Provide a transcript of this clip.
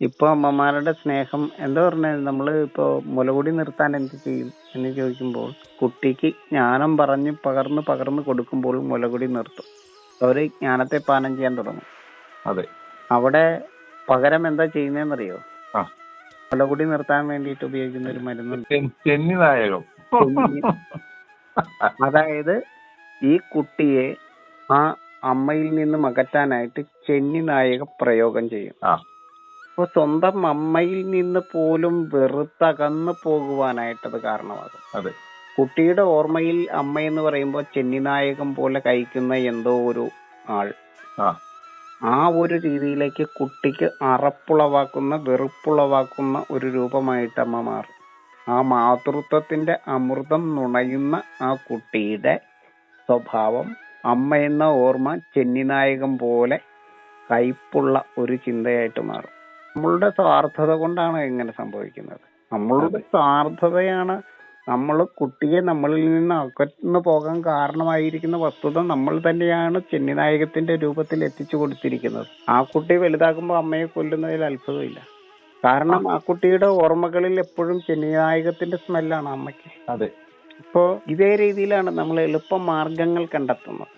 ഇപ്പൊ അമ്മമാരുടെ സ്നേഹം എന്താ പറഞ്ഞത്, നമ്മള് ഇപ്പൊ മുലകുടി നിർത്താൻ എന്ത് ചെയ്യും എന്ന് ചോദിക്കുമ്പോൾ കുട്ടിക്ക് ജ്ഞാനം പറഞ്ഞ് പകർന്ന് പകർന്ന് കൊടുക്കുമ്പോൾ മുലകുടി നിർത്തും. അവര് ജ്ഞാനത്തെ പാനം ചെയ്യാൻ തുടങ്ങും. അതെ. അവിടെ പകരം എന്താ ചെയ്യുന്നതെന്നറിയോ? ആ. മുലകുടി നിർത്താൻ വേണ്ടിയിട്ട് ഉപയോഗിക്കുന്ന ഒരു മരുന്നുണ്ട്, ചെന്നിനായകം. അതായത് ഈ കുട്ടിയെ ആ അമ്മയിൽ നിന്നും അകറ്റാനായിട്ട് ചെന്നിനായക പ്രയോഗം ചെയ്യും. അപ്പൊ സ്വന്തം അമ്മയിൽ നിന്ന് പോലും വെറുത്തകന്നു പോകുവാനായിട്ടത് കാരണമാകും. അതെ. കുട്ടിയുടെ ഓർമ്മയിൽ അമ്മ എന്ന് പറയുമ്പോൾ ചെന്നിനായകം പോലെ കഴിക്കുന്ന എന്തോ ഒരു ആൾ, ആ ഒരു രീതിയിലേക്ക് കുട്ടിക്ക് അറപ്പുളവാക്കുന്ന വെറുപ്പുളവാക്കുന്ന ഒരു രൂപമായിട്ട് അമ്മ മാറും. ആ മാതൃത്വത്തിന്റെ അമൃതം നുണയുന്ന ആ കുട്ടിയുടെ സ്വഭാവം അമ്മ എന്ന ഓർമ്മ ചെന്നിനായകം പോലെ കയ്പുള്ള ഒരു ചിന്തയായിട്ട് മാറും. നമ്മളുടെ സ്വാർത്ഥത കൊണ്ടാണ് ഇങ്ങനെ സംഭവിക്കുന്നത്. നമ്മളുടെ സ്വാർത്ഥതയാണ് നമ്മൾ കുട്ടിയെ നമ്മളിൽ നിന്ന് അകന്നു പോകാൻ കാരണമായിരിക്കുന്ന വസ്തുത നമ്മൾ തന്നെയാണ് ചെന്നിനായകത്തിന്റെ രൂപത്തിൽ എത്തിച്ചു കൊടുത്തിരിക്കുന്നത്. ആ കുട്ടി വലുതാകുമ്പോൾ അമ്മയെ കൊല്ലുന്നതിൽ അത്ഭുതമില്ല. കാരണം ആ കുട്ടിയുടെ ഓർമ്മകളിൽ എപ്പോഴും ചെന്നിനായകത്തിന്റെ സ്മെല്ലാണ് അമ്മയ്ക്ക്. അതെ. ഇപ്പോ ഇതേ രീതിയിലാണ് നമ്മൾ എളുപ്പ മാർഗങ്ങൾ കണ്ടെത്തുന്നത്.